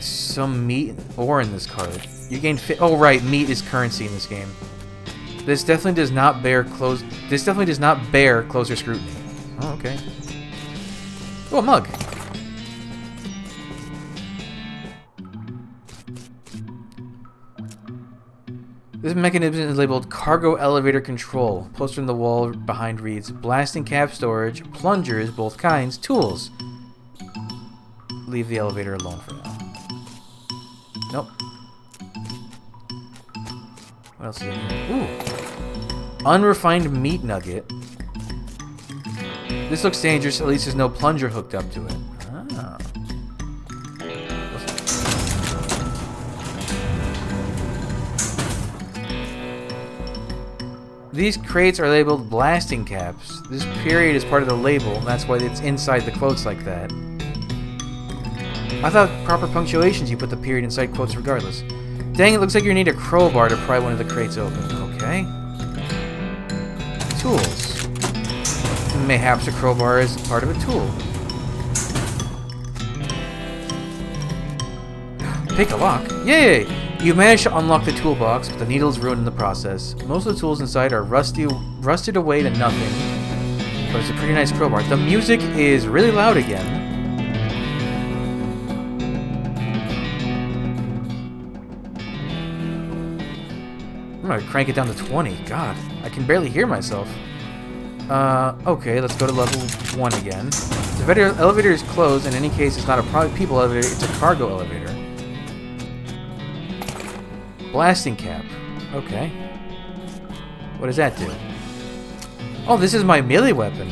some meat ore in this cart. You gain oh right, meat is currency in this game. This definitely does not bear closer scrutiny. Oh, okay. Oh, a mug. This mechanism is labeled Cargo Elevator Control. Poster on the wall behind reads, Blasting Cap Storage, Plungers, both kinds, Tools. Leave the elevator alone for now. Nope. What else is in here? Ooh. Unrefined meat nugget. This looks dangerous, at least there's no plunger hooked up to it. Ah. These crates are labeled blasting caps. This period is part of the label, and that's why it's inside the quotes like that. I thought proper punctuations you put the period inside quotes regardless. Dang, it looks like you need a crowbar to pry one of the crates open. Okay. Tools. Mayhaps a crowbar is part of a tool. Pick a lock. Yay! You managed to unlock the toolbox, but the needle's ruined in the process. Most of the tools inside are rusted away to nothing. But it's a pretty nice crowbar. The music is really loud again. I'm gonna crank it down to 20. God, I can barely hear myself. Okay, let's go to level 1 again. The elevator is closed. In any case, it's not a people elevator, it's a cargo elevator. Blasting cap. Okay. What does that do? Oh, this is my melee weapon.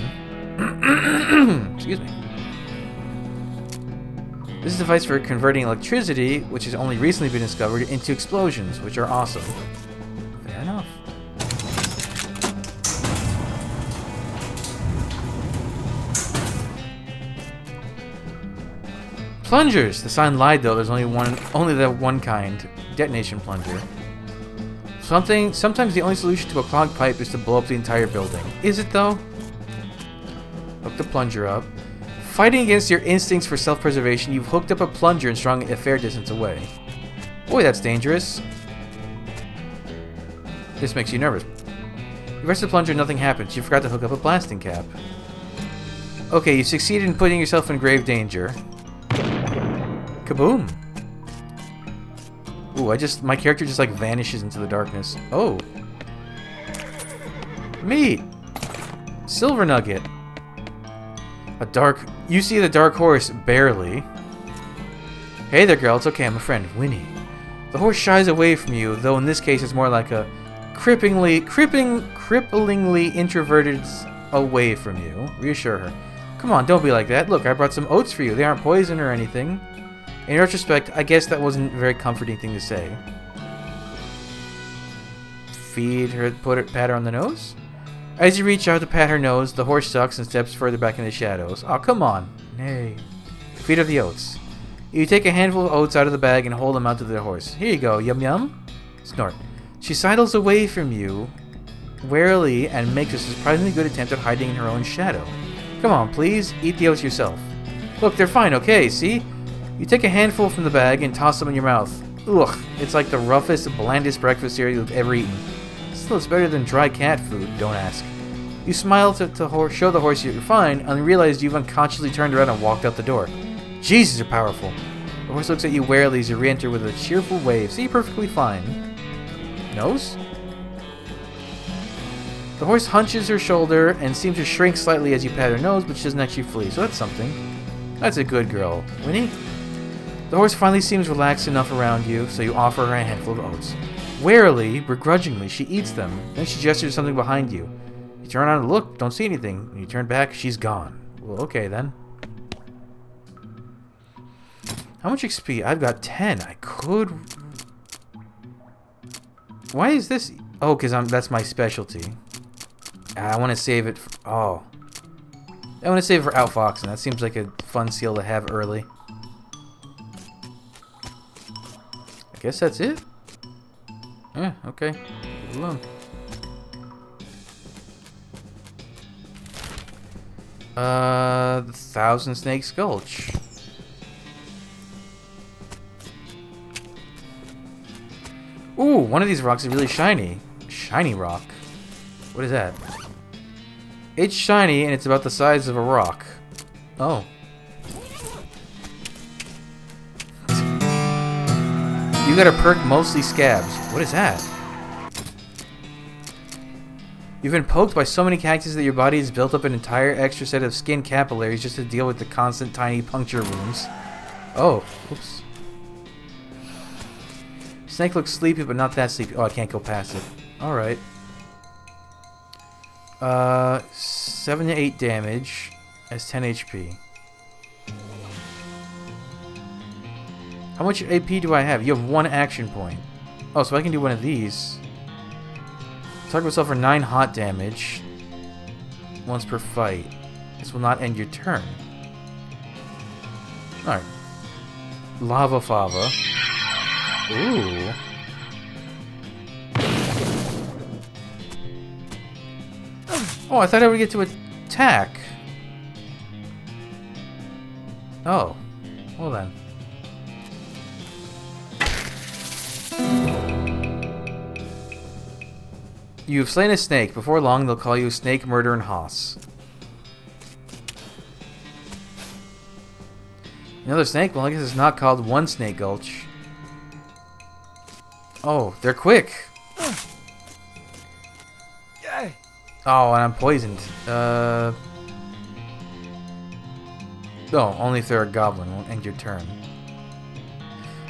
Excuse me. This is a device for converting electricity, which has only recently been discovered, into explosions, which are awesome. Fair enough. Plungers! The sign lied though, there's only that one kind. Detonation plunger. Sometimes the only solution to a clogged pipe is to blow up the entire building. Is it though? Hook the plunger up. Fighting against your instincts for self-preservation, you've hooked up a plunger and strung it a fair distance away. Boy, that's dangerous. This makes you nervous. You press the plunger and nothing happens. You forgot to hook up a blasting cap. Okay, you succeeded in putting yourself in grave danger. Kaboom! Ooh, my character just like vanishes into the darkness. Oh. Meat! Silver nugget. You see the dark horse, barely. Hey there, girl, it's okay, I'm a friend, Winnie. The horse shies away from you, though in this case it's more like a cripplingly introverted away from you. Reassure her. Come on, don't be like that. Look, I brought some oats for you. They aren't poison or anything. In retrospect, I guess that wasn't a very comforting thing to say. Feed her, pat her on the nose? As you reach out to pat her nose, the horse sucks and steps further back in the shadows. Oh, come on. Nay. Feed her the oats. You take a handful of oats out of the bag and hold them out to the horse. Here you go, yum yum. Snort. She sidles away from you, warily, and makes a surprisingly good attempt at hiding in her own shadow. Come on, please, eat the oats yourself. Look, they're fine, okay, see? You take a handful from the bag and toss them in your mouth. Ugh, it's like the roughest, blandest breakfast cereal you've ever eaten. Still, it's better than dry cat food, don't ask. You smile to show the horse you're fine, and realize you've unconsciously turned around and walked out the door. Jesus, you're powerful. The horse looks at you warily as you re-enter with a cheerful wave. See, you're perfectly fine. Nose? The horse hunches her shoulder and seems to shrink slightly as you pat her nose, but she doesn't actually flee, so that's something. That's a good girl. Winnie? The horse finally seems relaxed enough around you, so you offer her a handful of oats. Warily, begrudgingly, she eats them. Then she gestures something behind you. You turn around and look, don't see anything. When you turn back, she's gone. Well, okay then. How much XP? I've got 10. I could... Why is this... Oh, because that's my specialty. I want to save it... I want to save it for outfoxing. That seems like a fun skill to have early. I guess that's it? Yeah, okay. Leave it alone. The Thousand Snakes Gulch. Ooh, one of these rocks is really shiny. Shiny rock. What is that? It's shiny and it's about the size of a rock. Oh. You got a perk mostly scabs. What is that? You've been poked by so many cactus that your body has built up an entire extra set of skin capillaries just to deal with the constant tiny puncture wounds. Oh, oops. Snake looks sleepy, but not that sleepy. Oh, I can't go past it. Alright. 7 to 8 damage. Has 10 HP. How much AP do I have? You have 1 action point. Oh, so I can do one of these. Target myself for 9 hot damage. Once per fight. This will not end your turn. Alright. Lava Fava. Ooh. Oh, I thought I would get to attack. Oh. Well then. You've slain a snake. Before long, they'll call you Snake Murder and Hoss. Another snake? Well, I guess it's not called One Snake Gulch. Oh, they're quick. Oh, and I'm poisoned. Oh, only if they're a goblin. Won't end your turn.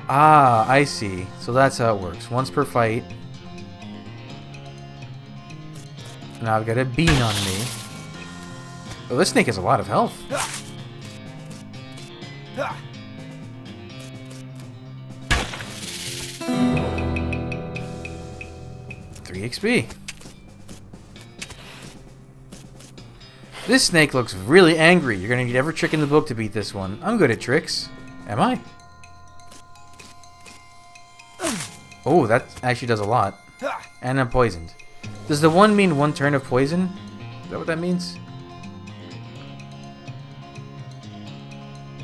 Ah, I see. So that's how it works. Once per fight. Now I've got a bean on me. Oh, this snake has a lot of health. 3 XP. This snake looks really angry. You're gonna need every trick in the book to beat this one. I'm good at tricks. Am I? Oh, that actually does a lot. And I'm poisoned. Does the 1 mean 1 turn of poison? Is that what that means?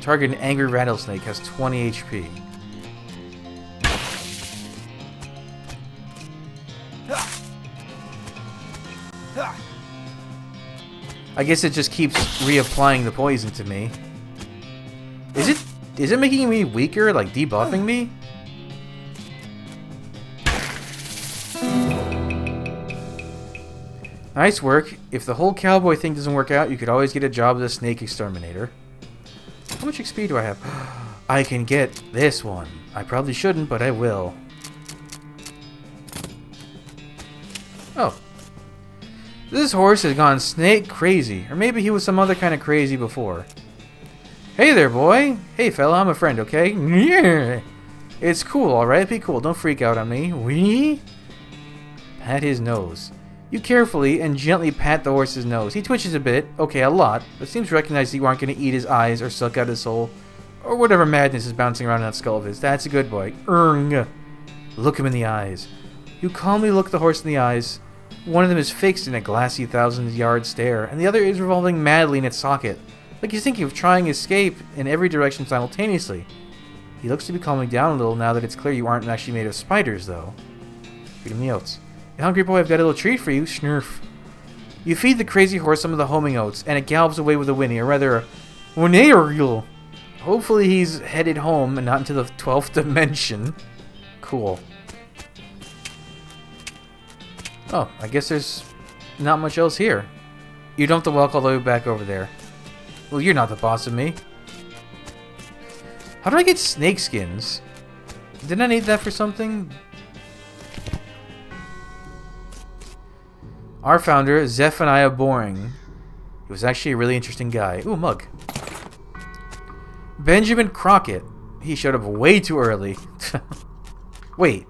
Target an angry rattlesnake has 20 HP. I guess it just keeps reapplying the poison to me. Is it making me weaker, like debuffing me? Nice work. If the whole cowboy thing doesn't work out, you could always get a job as a snake exterminator. How much XP do I have? I can get this one. I probably shouldn't, but I will. Oh. This horse has gone snake crazy. Or maybe he was some other kind of crazy before. Hey there, boy. Hey, fella, I'm a friend, okay? Yeah. It's cool, alright? Be cool. Don't freak out on me. Wee? Pat his nose. You carefully and gently pat the horse's nose. He twitches a bit, okay, a lot, but seems to recognize that you aren't going to eat his eyes or suck out his soul, or whatever madness is bouncing around in that skull of his. That's a good boy. Look him in the eyes. You calmly look the horse in the eyes. One of them is fixed in a glassy 1,000-yard stare, and the other is revolving madly in its socket, like he's thinking of trying escape in every direction simultaneously. He looks to be calming down a little now that it's clear you aren't actually made of spiders, though. Feed him the oats. Hey, hungry boy, I've got a little treat for you. Schnurf. You feed the crazy horse some of the homing oats, and it gallops away with a whinny, or rather a whinny. Hopefully he's headed home and not into the 12th dimension. Cool. Oh, I guess there's not much else here. You don't have to walk all the way back over there. Well, you're not the boss of me. How do I get snake skins? Didn't I need that for something? Our founder, Zephaniah Boring. He was actually a really interesting guy. Ooh, mug. Benjamin Crockett. He showed up way too early. Wait.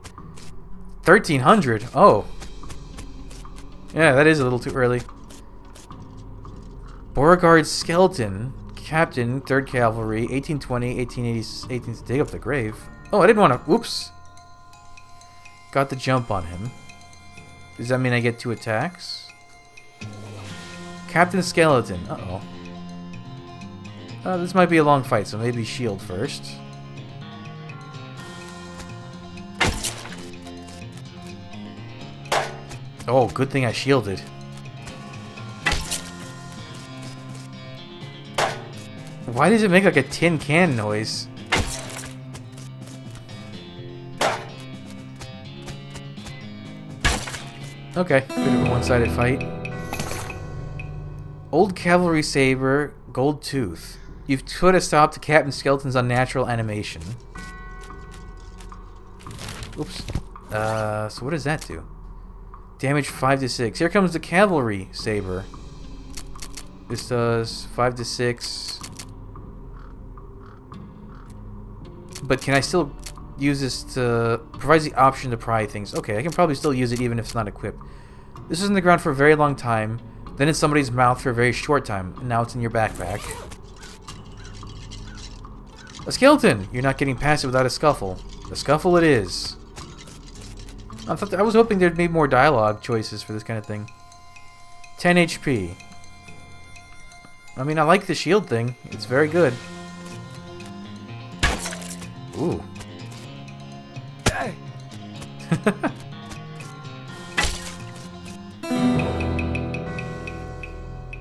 1300? Oh. Yeah, that is a little too early. Beauregard Skeleton. Captain, 3rd Cavalry, 1820, 1880, 18 to dig up the grave. Oh, I didn't want to... Oops. Got the jump on him. Does that mean I get 2 attacks? Captain Skeleton. Uh-oh. This might be a long fight, so maybe shield first. Oh, good thing I shielded. Why does it make like a tin can noise? Okay, bit of a one-sided fight. Old Cavalry Saber, Gold Tooth. You've put a stop to Captain Skeleton's unnatural animation. Oops. So what does that do? Damage 5 to 6. Here comes the Cavalry Saber. This does 5 to 6. But can I still use this to... provides the option to pry things. Okay, I can probably still use it even if it's not equipped. This was in the ground for a very long time. Then in somebody's mouth for a very short time. And now it's in your backpack. A skeleton! You're not getting past it without a scuffle. A scuffle it is. I was hoping there'd be more dialogue choices for this kind of thing. 10 HP. I mean, I like the shield thing. It's very good. Ooh.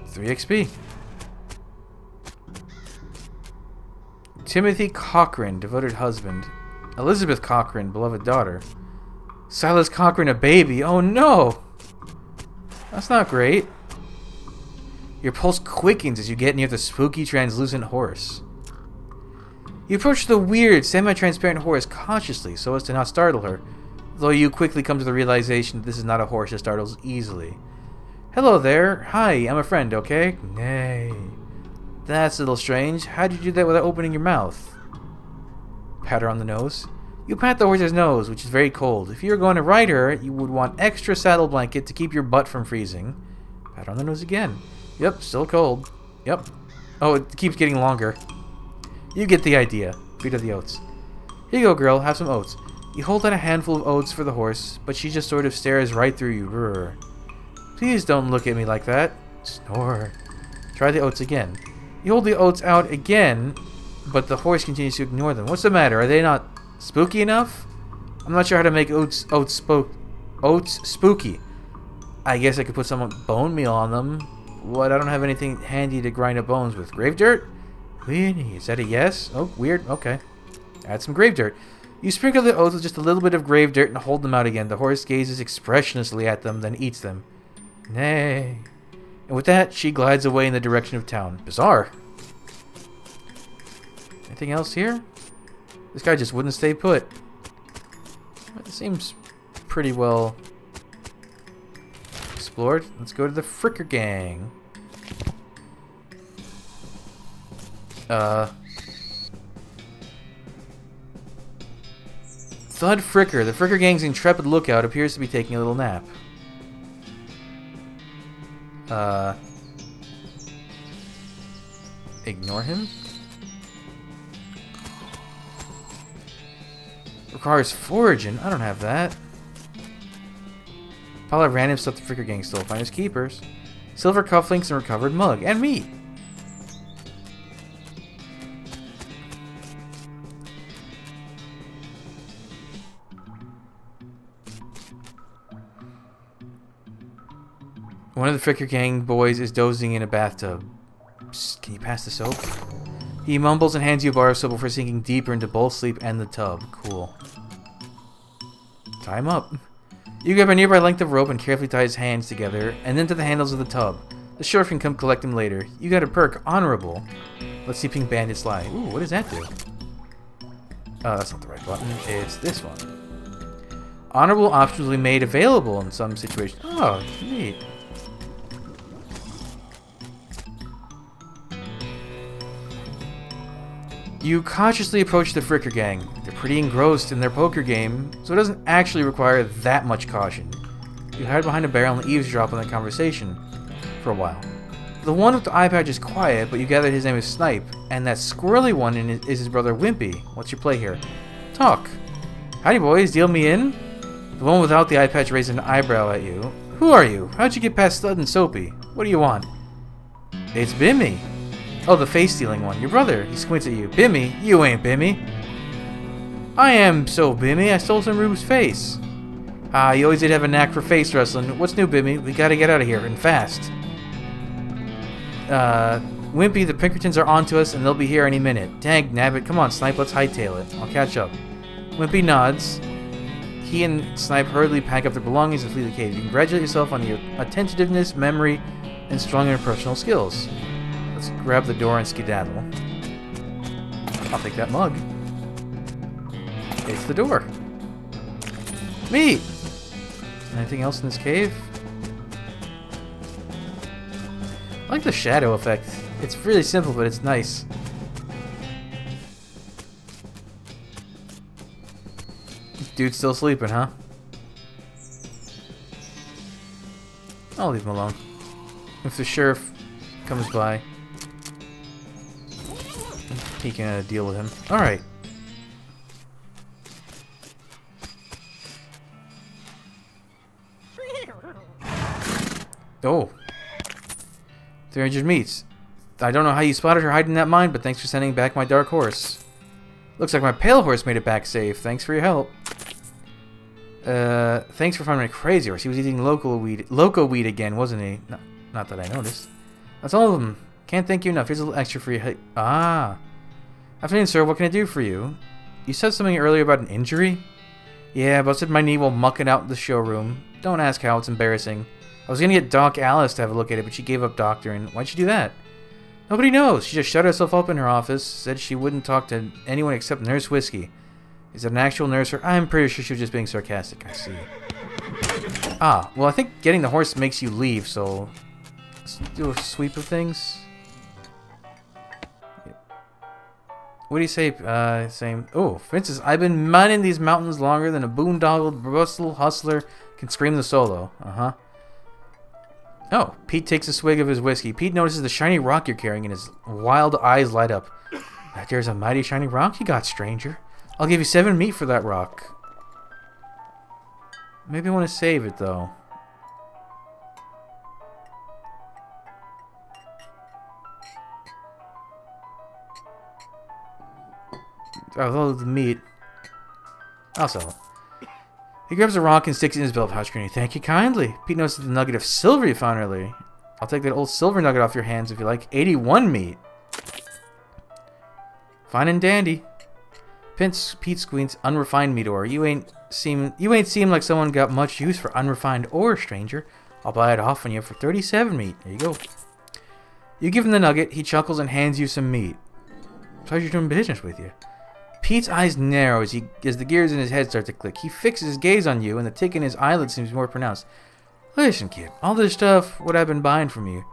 3 XP. Timothy Cochran, devoted husband. Elizabeth Cochran, beloved daughter. Silas Cochran, a baby. Oh no! That's not great. Your pulse quickens as you get near the spooky, translucent horse. You approach the weird, semi-transparent horse cautiously so as to not startle her, though you quickly come to the realization that this is not a horse that startles easily. Hello there. Hi, I'm a friend, okay? Nay. That's a little strange. How did you do that without opening your mouth? Pat her on the nose. You pat the horse's nose, which is very cold. If you were going to ride her, you would want extra saddle blanket to keep your butt from freezing. Pat her on the nose again. Yep, still cold. Yep. Oh, it keeps getting longer. You get the idea. Feed her the oats. Here you go, girl. Have some oats. You hold out a handful of oats for the horse, but she just sort of stares right through you. Brr. Please don't look at me like that. Snore. Try the oats again. You hold the oats out again, but the horse continues to ignore them. What's the matter? Are they not spooky enough? I'm not sure how to make oats spooky. I guess I could put some bone meal on them. What? I don't have anything handy to grind up bones with. Grave dirt? Really? Is that a yes? Oh, weird. Okay. Add some grave dirt. You sprinkle the oats with just a little bit of grave dirt and hold them out again. The horse gazes expressionlessly at them, then eats them. Nay. And with that, she glides away in the direction of town. Bizarre. Anything else here? This guy just wouldn't stay put. It seems pretty well explored. Let's go to the Fricker Gang. Thud Fricker. The Fricker Gang's intrepid lookout appears to be taking a little nap. Ignore him. Requires foraging. I don't have that. Pile of random stuff the Fricker Gang stole. Finders keepers. Silver cufflinks and recovered mug. And meat. One of the Fricker Gang boys is dozing in a bathtub. Psst, can you pass the soap? He mumbles and hands you a bar of soap before sinking deeper into both sleep and the tub. Cool. Tie him up. You grab a nearby length of rope and carefully tie his hands together, and then to the handles of the tub. The sheriff can come collect him later. You got a perk, Honorable. Let's see Pink Bandits lie. Ooh, what does that do? That's not the right button. It's this one. Honorable options will be made available in some situations. Oh, neat. You cautiously approach the Fricker Gang. They're pretty engrossed in their poker game, so it doesn't actually require that much caution. You hide behind a barrel and eavesdrop on the conversation for a while. The one with the eye patch is quiet, but you gather his name is Snipe, and that squirrely one is his brother Wimpy. What's your play here? Talk. Howdy boys, deal me in? The one without the eye patch raised an eyebrow at you. Who are you? How'd you get past Stud and Soapy? What do you want? It's Bimmy. Oh, the face-stealing one. Your brother. He squints at you. Bimmy? You ain't Bimmy. I am so Bimmy. I stole some Rube's face. Ah, you always did have a knack for face wrestling. What's new, Bimmy? We gotta get out of here, and fast. Wimpy, the Pinkertons are onto us, and they'll be here any minute. Dang, nabbit. Come on, Snipe, let's hightail it. I'll catch up. Wimpy nods. He and Snipe hurriedly pack up their belongings and flee the cave. You congratulate yourself on your attentiveness, memory, and strong interpersonal skills. Let's grab the door and skedaddle. I'll take that mug. It's the door. Me! Anything else in this cave? I like the shadow effect. It's really simple, but it's nice. This dude's still sleeping, huh? I'll leave him alone. If the sheriff comes by, he can deal with him. Alright. Oh. 300 meats. I don't know how you spotted her hiding in that mine, but thanks for sending back my dark horse. Looks like my pale horse made it back safe. Thanks for your help. Thanks for finding my crazy horse. He was eating loco weed again, wasn't he? No, not that I noticed. That's all of them. Can't thank you enough. Here's a little extra for you. Ah. Afternoon, sir. What can I do for you? You said something earlier about an injury? Yeah, I busted my knee while mucking out in the showroom. Don't ask how. It's embarrassing. I was gonna get Doc Alice to have a look at it, but she gave up doctoring. Why'd she do that? Nobody knows. She just shut herself up in her office, said she wouldn't talk to anyone except Nurse Whiskey. Is it an actual nurse, or I'm pretty sure she was just being sarcastic. I see. Ah, well, I think getting the horse makes you leave, so let's do a sweep of things. What do you say? Saying, oh, for instance, I've been mining these mountains longer than a boondoggled Brussels hustler can scream the solo. Uh-huh. Oh, Pete takes a swig of his whiskey. Pete notices the shiny rock you're carrying and his wild eyes light up. There's a mighty shiny rock you got, stranger. I'll give you 7 meat for that rock. Maybe I want to save it, though. Oh, the meat. I'll sell it. He grabs a rock and sticks it in his belt pouch. Thank you kindly. Pete notices the nugget of silver you found earlier. I'll take that old silver nugget off your hands if you like. 81 meat. Fine and dandy. Pete squints. Unrefined meat ore. You ain't seem like someone got much use for unrefined ore, stranger. I'll buy it off on you for 37 meat. There you go. You give him the nugget. He chuckles and hands you some meat. Pleasure doing business with you. Pete's eyes narrow as the gears in his head start to click. He fixes his gaze on you, and the tick in his eyelid seems more pronounced. Listen, kid, all this stuff, what I've been buying from you,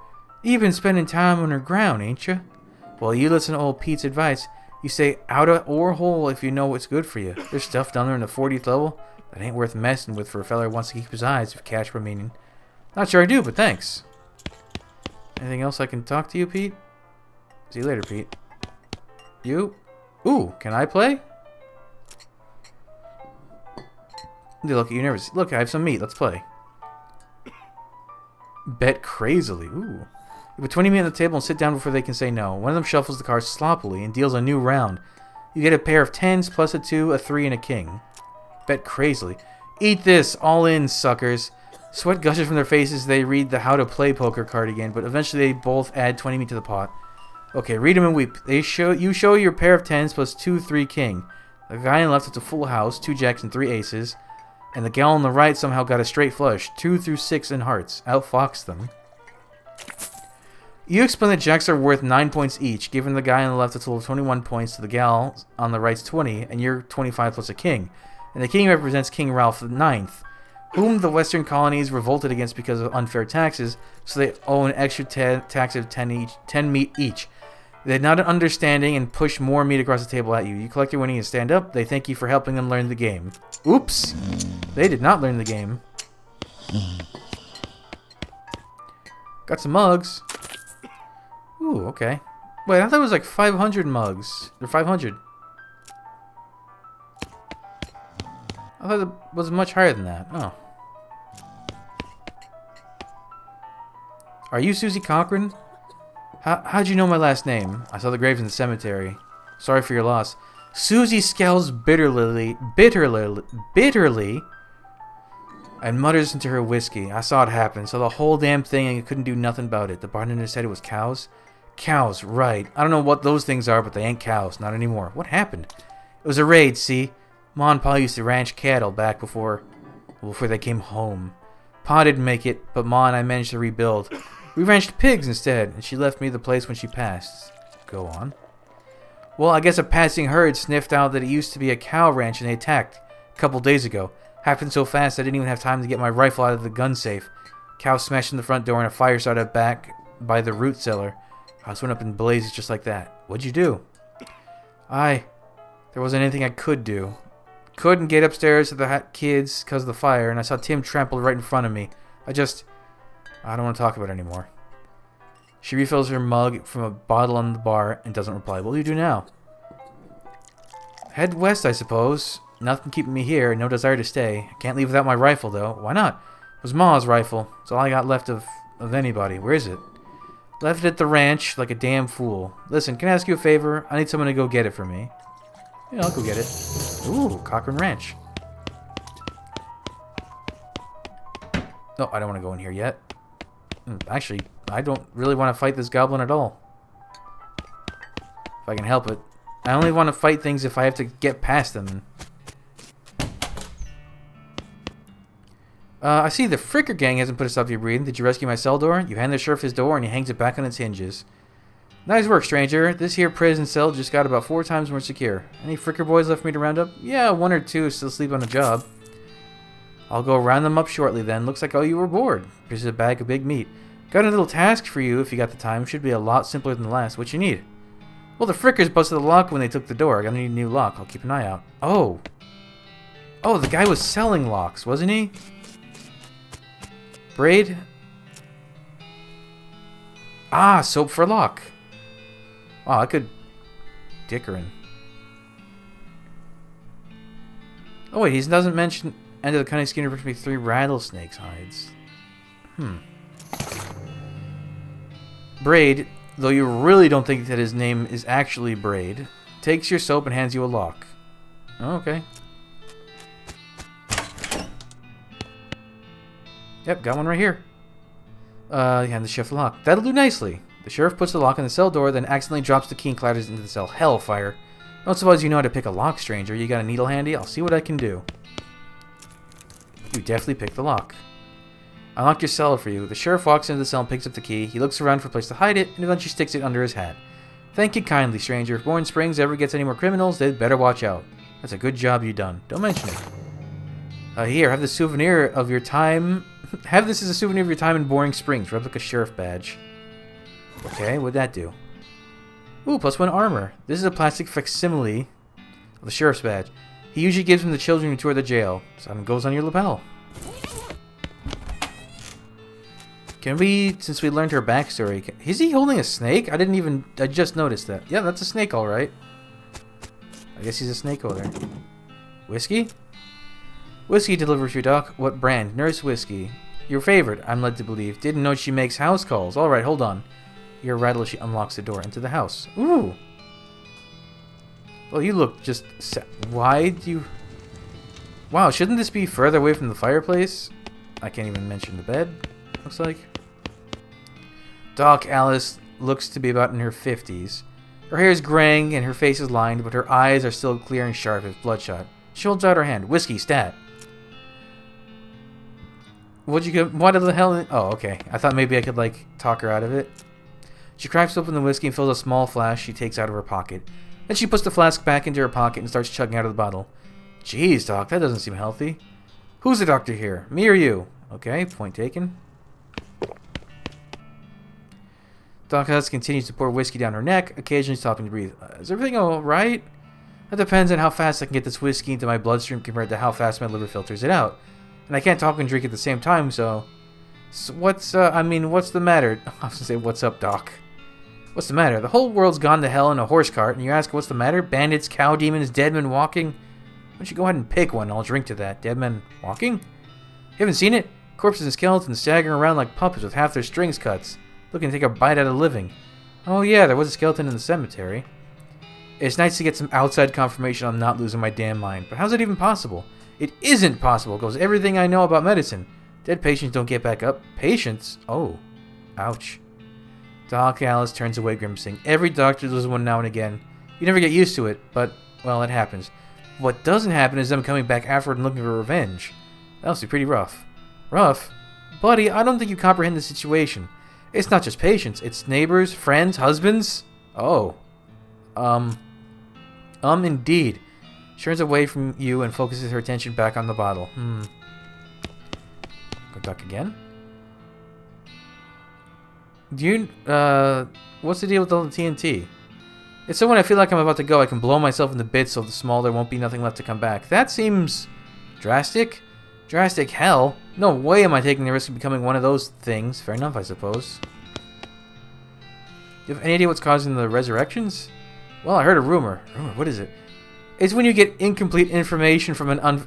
you've been spending time underground, ain't you? Well, you listen to old Pete's advice. You stay out of ore hole if you know what's good for you. There's stuff down there in the 40th level that ain't worth messing with for a fella who wants to keep his eyes if cash remaining. Not sure I do, but thanks. Anything else I can talk to you, Pete? See you later, Pete. You? Ooh, can I play? They look at you nervous. Look, I have some meat. Let's play. Bet crazily. Ooh. You put 20 meat on the table and sit down before they can say no. One of them shuffles the cards sloppily and deals a new round. You get a pair of 10s plus a 2, a 3, and a king. Bet crazily. Eat this. All in, suckers. Sweat gushes from their faces as they read the how to play poker card again, but eventually they both add 20 meat to the pot. Okay, read them and weep. You show your pair of 10s plus 2, 3, king. The guy on the left has a full house, 2 jacks and 3 aces. And the gal on the right somehow got a straight flush, 2 through 6 in hearts. Outfoxed them. You explain that jacks are worth 9 points each, giving the guy on the left a total of 21 points to the gal on the right's 20, and you're 25 plus a king. And the king represents King Ralph IX, whom the western colonies revolted against because of unfair taxes, so they owe an extra tax of 10 meat each. They had not an understanding and pushed more meat across the table at you. You collect your winning and stand up. They thank you for helping them learn the game. Oops! They did not learn the game. Got some mugs. Ooh, okay. Wait, I thought it was like 500 mugs. They're 500. I thought it was much higher than that. Oh. Are you Susie Cochran? How'd you know my last name? I saw the graves in the cemetery. Sorry for your loss. Susie scowls bitterly. and mutters into her whiskey. I saw it happen, saw the whole damn thing, and couldn't do nothing about it. The bartender said it was cows. Cows, right. I don't know what those things are, but they ain't cows. Not anymore. What happened? It was a raid, see? Ma and Pa used to ranch cattle back before they came home. Pa didn't make it, but Ma and I managed to rebuild. We ranched pigs instead, and she left me the place when she passed. Go on. Well, I guess a passing herd sniffed out that it used to be a cow ranch and they attacked a couple days ago. Happened so fast I didn't even have time to get my rifle out of the gun safe. Cow smashed in the front door and a fire started back by the root cellar. House went up in blazes just like that. What'd you do? There wasn't anything I could do. Couldn't get upstairs to the kids because of the fire, and I saw Tim trampled right in front of me. I don't want to talk about it anymore. She refills her mug from a bottle on the bar and doesn't reply. What will you do now? Head west, I suppose. Nothing keeping me here. No desire to stay. I can't leave without my rifle, though. Why not? It was Ma's rifle. It's all I got left of anybody. Where is it? Left it at the ranch like a damn fool. Listen, can I ask you a favor? I need someone to go get it for me. Yeah, I'll go get it. Ooh, Cochrane Ranch. No, I don't want to go in here yet. Actually, I don't really want to fight this goblin at all. If I can help it. I only want to fight things if I have to get past them. I see the Fricker gang hasn't put a stop to your breathing. Did you rescue my cell door? You hand the sheriff his door and he hangs it back on its hinges. Nice work, stranger. This here prison cell just got about 4 times more secure. Any Fricker boys left for me to round up? Yeah, 1 or 2 still sleep on the job. I'll go round them up shortly then. Looks like you were bored. Here's a bag of big meat. Got a little task for you if you got the time. Should be a lot simpler than the last. What you need? Well, the Frickers busted the lock when they took the door. I gotta need a new lock. I'll keep an eye out. Oh, the guy was selling locks, wasn't he? Braid? Soap for lock. Oh, I could dick her in. Oh wait, he doesn't mention end of the cunning skin brings me 3 rattlesnakes hides. Braid, though you really don't think that his name is actually Braid, takes your soap and hands you a lock. Oh, okay. Yep, got one right here. Hand the sheriff the lock. That'll do nicely. The sheriff puts the lock on the cell door, then accidentally drops the key and clatters into the cell. Hellfire. Don't suppose you know how to pick a lock, stranger. You got a needle handy? I'll see what I can do. You definitely picked the lock. I unlocked your cell for you. The sheriff walks into the cell and picks up the key. He looks around for a place to hide it, and eventually sticks it under his hat. Thank you kindly, stranger. If Bourne Springs ever gets any more criminals, they'd better watch out. That's a good job you done. Don't mention it. Here, have the souvenir of your time... have this as a souvenir of your time in Boring Springs. Replica sheriff badge. Okay, what'd that do? Ooh, +1 armor. This is a plastic facsimile of the sheriff's badge. He usually gives them to children who tour the jail. Something goes on your lapel. Can we, since we learned her backstory, is he holding a snake? I just noticed that. Yeah, that's a snake, alright. I guess he's a snake over there. Whiskey? Whiskey delivers your doc. What brand? Nurse Whiskey. Your favorite, I'm led to believe. Didn't know she makes house calls. Alright, hold on. Your rattle, she unlocks the door into the house. Ooh! Well, you look just... Why do you... Wow, shouldn't this be further away from the fireplace? I can't even mention the bed, looks like. Doc Alice looks to be about in her 50s. Her hair is graying and her face is lined, but her eyes are still clear and sharp as bloodshot. She holds out her hand. Whiskey, stat. What'd you get? What the hell? Oh, okay. I thought maybe I could, like, talk her out of it. She cracks open the whiskey and fills a small flask she takes out of her pocket. Then she puts the flask back into her pocket and starts chugging out of the bottle. Jeez, Doc, that doesn't seem healthy. Who's the doctor here? Me or you? Okay, point taken. Doc Alice continues to pour whiskey down her neck, occasionally stopping to breathe. Is everything alright? That depends on how fast I can get this whiskey into my bloodstream compared to how fast my liver filters it out. And I can't talk and drink at the same time, so what's the matter? I was gonna say, what's up, Doc? What's the matter? The whole world's gone to hell in a horse cart, and you ask what's the matter? Bandits, cow demons, dead men walking? Why don't you go ahead and pick one, and I'll drink to that. Dead men walking? You haven't seen it? Corpses and skeletons staggering around like puppets with half their strings cut, looking to take a bite out of living. Oh yeah, there was a skeleton in the cemetery. It's nice to get some outside confirmation on not losing my damn mind, but how's it even possible? It isn't possible, goes everything I know about medicine. Dead patients don't get back up. Patients? Oh. Ouch. Doc Alice turns away, grimacing. Every doctor loses one now and again. You never get used to it, but, well, it happens. What doesn't happen is them coming back afterward and looking for revenge. That must be pretty rough. Rough? Buddy, I don't think you comprehend the situation. It's not just patients. It's neighbors, friends, husbands. Oh. Indeed. She turns away from you and focuses her attention back on the bottle. Go back again. Do you, what's the deal with all the TNT? It's so when I feel like I'm about to go, I can blow myself into bits so the small there won't be nothing left to come back. That seems drastic. Drastic hell. No way am I taking the risk of becoming one of those things. Fair enough, I suppose. Do you have any idea what's causing the resurrections? Well, I heard a rumor. Rumor? What is it? It's when you get incomplete information from an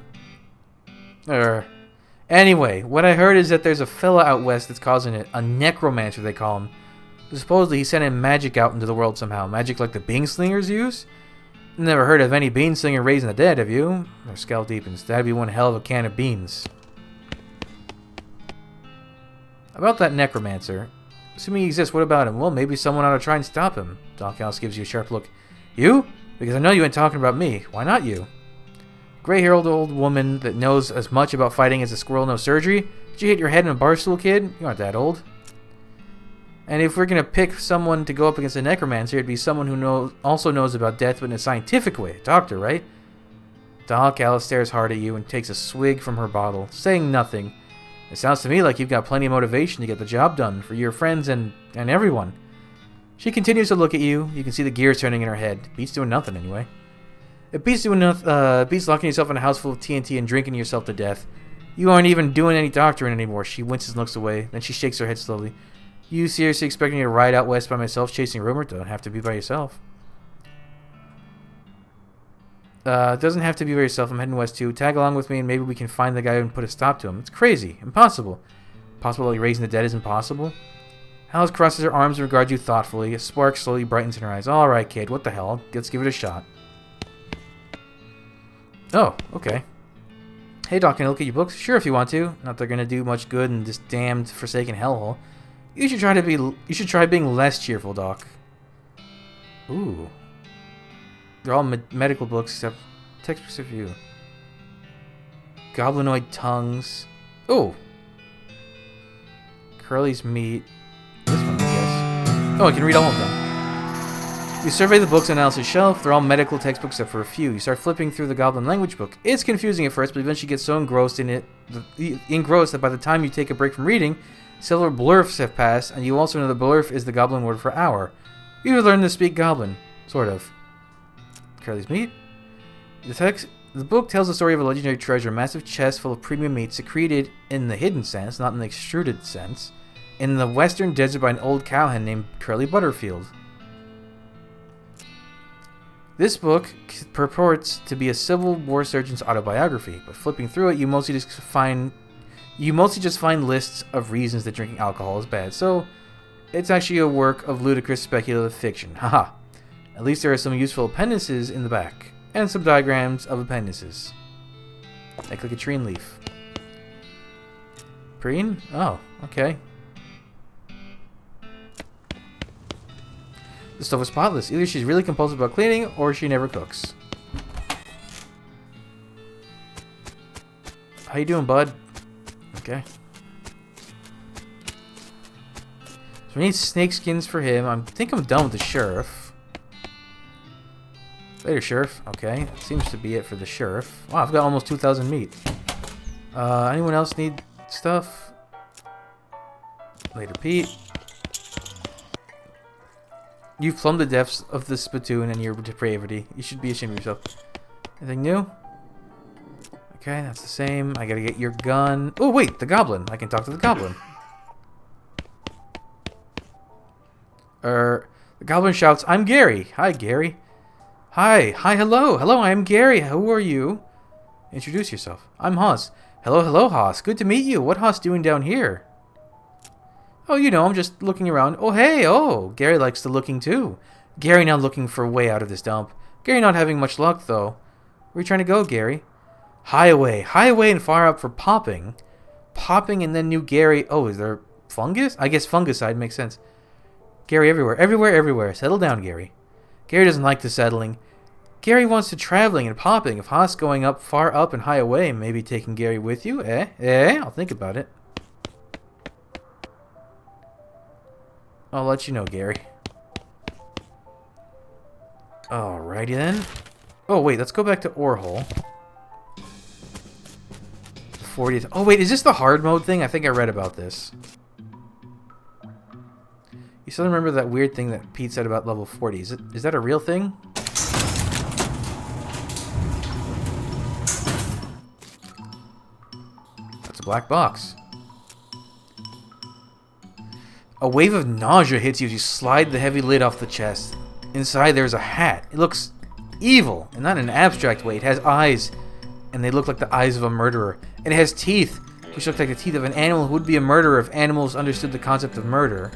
Anyway, what I heard is that there's a fella out west that's causing it. A necromancer, they call him. Supposedly, he's sending magic out into the world somehow. Magic like the beanslingers use? Never heard of any beanslinger raising the dead, have you? Their scowl deepens. That'd be one hell of a can of beans. About that necromancer. Assuming he exists, what about him? Well, maybe someone ought to try and stop him. Doc Alice gives you a sharp look. You? Because I know you ain't talking about me. Why not you? Gray-haired old woman that knows as much about fighting as a squirrel knows surgery? Did you hit your head in a bar stool, kid? You aren't that old. And if we're going to pick someone to go up against a necromancer, it'd be someone who also knows about death, but in a scientific way. A doctor, right? Doc Alice stares hard at you and takes a swig from her bottle, saying nothing. It sounds to me like you've got plenty of motivation to get the job done for your friends and everyone. She continues to look at you. You can see the gears turning in her head. Beats doing nothing, anyway. It beats locking yourself in a house full of TNT and drinking yourself to death. You aren't even doing any doctoring anymore. She winces and looks away. Then she shakes her head slowly. You seriously expect me to ride out west by myself chasing rumor? Don't have to be by yourself. It doesn't have to be by yourself. I'm heading west too. Tag along with me and maybe we can find the guy and put a stop to him. It's crazy. Impossible. Possible like raising the dead is impossible? Alice crosses her arms and regards you thoughtfully. A spark slowly brightens in her eyes. Alright, kid. What the hell? Let's give it a shot. Oh, okay. Hey, Doc, can I look at your books? Sure, if you want to. Not they're gonna do much good in this damned forsaken hellhole. You should try being less cheerful, Doc. Ooh. They're all medical books except textbooks of you. Goblinoid tongues. Ooh. Curly's meat. This one, I guess. Oh, I can read all of them. You survey the books on Alice's shelf. They're all medical textbooks except for a few. You start flipping through the Goblin language book. It's confusing at first, but eventually you get so engrossed in it, that by the time you take a break from reading, several blurfs have passed, and you also know the blurf is the Goblin word for hour. You've learned to speak Goblin. Sort of. Curly's meat? The book tells the story of a legendary treasure, a massive chest full of premium meat secreted in the hidden sense, not in the extruded sense, in the western desert by an old cowhen named Curly Butterfield. This book purports to be a Civil War surgeon's autobiography, but flipping through it, you mostly just find lists of reasons that drinking alcohol is bad. So, it's actually a work of ludicrous speculative fiction. Haha. At least there are some useful appendices in the back, and some diagrams of appendices. Like a tree leaf. Preen? Oh, okay. The stove is spotless. Either she's really compulsive about cleaning, or she never cooks. How you doing, bud? Okay. So we need snake skins for him. I think I'm done with the sheriff. Later, sheriff. Okay. Seems to be it for the sheriff. Wow, I've got almost 2,000 meat. Anyone else need stuff? Later, Pete. You've plumbed the depths of this spittoon and your depravity. You should be ashamed of yourself. Anything new? Okay, that's the same. I gotta get your gun. Oh, wait, the goblin. I can talk to the goblin. The goblin shouts, I'm Gary. Hi, Gary. Hi, hello. Hello, I am Gary. Who are you? Introduce yourself. I'm Hoss. Hello, Hoss. Good to meet you. What Hoss doing down here? Oh, you know, I'm just looking around. Oh, hey, oh, Gary likes the looking too. Gary now looking for a way out of this dump. Gary not having much luck, though. Where are you trying to go, Gary? Highway. Highway and fire up for popping. Popping and then new Gary. Oh, is there fungus? I guess fungicide makes sense. Gary everywhere. Everywhere, everywhere. Settle down, Gary. Gary doesn't like the settling. Gary wants to traveling and popping. If Haas going up, far up and high away, maybe taking Gary with you? I'll think about it. I'll let you know, Gary. Alrighty then. Oh, wait, let's go back to Orhole. 40th. Oh, wait, is this the hard mode thing? I think I read about this. You still remember that weird thing that Pete said about level 40? Is that a real thing? That's a black box. A wave of nausea hits you as you slide the heavy lid off the chest. Inside there's a hat. It looks evil, and not in an abstract way. It has eyes, and they look like the eyes of a murderer. And it has teeth, which look like the teeth of an animal who would be a murderer if animals understood the concept of murder.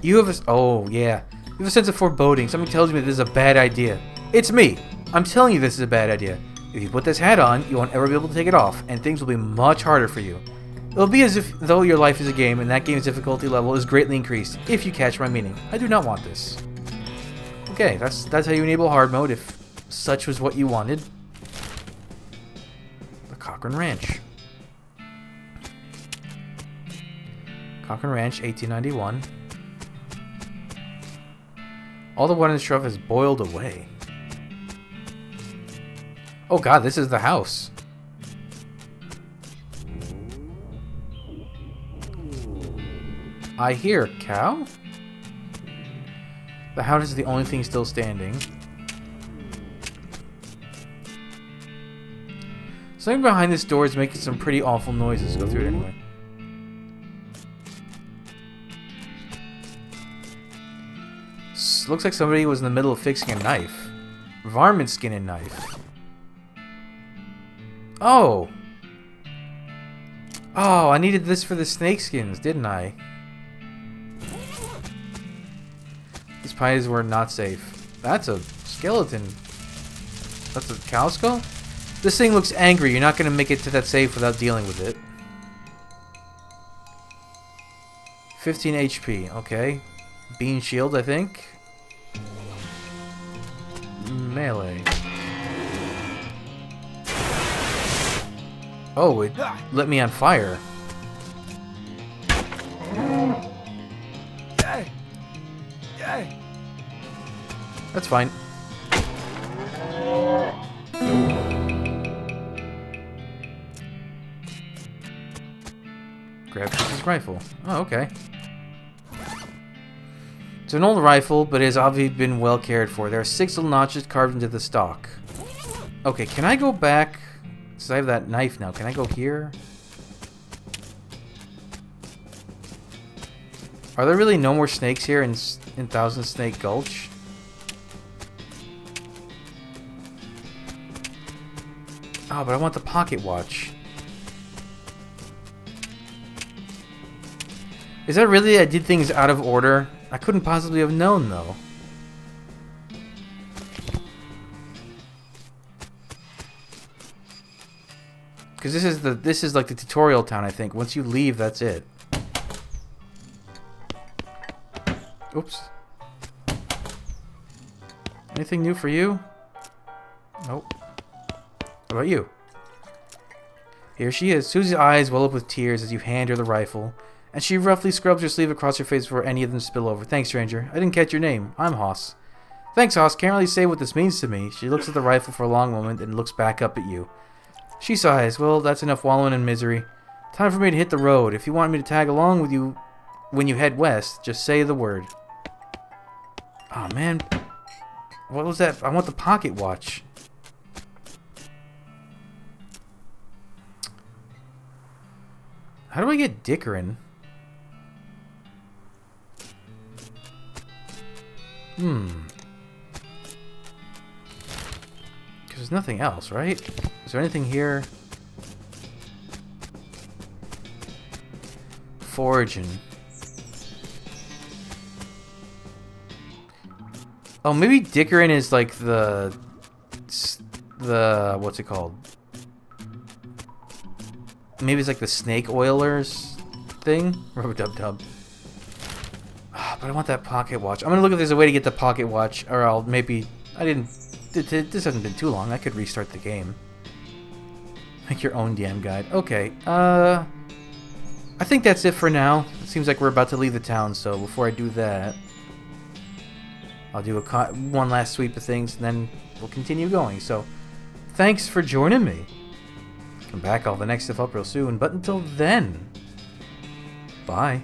You have a... Oh, yeah. You have a sense of foreboding. Something tells me that this is a bad idea. It's me! I'm telling you this is a bad idea. If you put this hat on, you won't ever be able to take it off, and things will be much harder for you. It'll be as if though your life is a game, and that game's difficulty level is greatly increased, if you catch my meaning. I do not want this. Okay, that's how you enable hard mode, if such was what you wanted. The Cochrane Ranch. Cochrane Ranch, 1891. All the water in the trough has boiled away. Oh god, this is the house. I hear a cow? The house is the only thing still standing. Something behind this door is making some pretty awful noises. Go through it anyway. Looks like somebody was in the middle of fixing a knife. Varmint skin and knife. Oh! Oh, I needed this for the snake skins, didn't I? These pies were not safe. That's a skeleton. That's a cow skull? This thing looks angry. You're not going to make it to that safe without dealing with it. 15 HP. Okay. Bean shield, I think. Melee. Oh, it lit me on fire. That's fine. Grab his rifle. Oh, okay. It's an old rifle, but it has obviously been well cared for. There are 6 little notches carved into the stock. Okay, can I go back? Since I have that knife now, can I go here? Are there really no more snakes here in Thousand Snake Gulch? Oh, but I want the pocket watch. Is that really I did things out of order? I couldn't possibly have known, though. Because this is like the tutorial town, I think. Once you leave, that's it. Oops. Anything new for you? Nope. What about you? Here she is. Susie's eyes well up with tears as you hand her the rifle, and she roughly scrubs her sleeve across her face before any of them spill over. Thanks, stranger. I didn't catch your name. I'm Hoss. Thanks, Hoss. Can't really say what this means to me. She looks at the rifle for a long moment and looks back up at you. She sighs. Well, that's enough wallowing in misery. Time for me to hit the road. If you want me to tag along with you when you head west, just say the word. Oh, man. What was that? I want the pocket watch. How do I get Dickerin? Because there's nothing else, right? Is there anything here? Foraging. Oh, maybe Dickerin is like the what's it called? Maybe it's like the snake oilers thing. Rub-a-dub-dub. But I want that pocket watch. I'm gonna look if there's a way to get the pocket watch, or I'll maybe... I didn't... This hasn't been too long. I could restart the game. Make your own damn guide. Okay, I think that's it for now. It seems like we're about to leave the town, so before I do that... I'll do one last sweep of things, and then we'll continue going. So, thanks for joining me. Come back, all the next stuff up real soon. But until then, bye.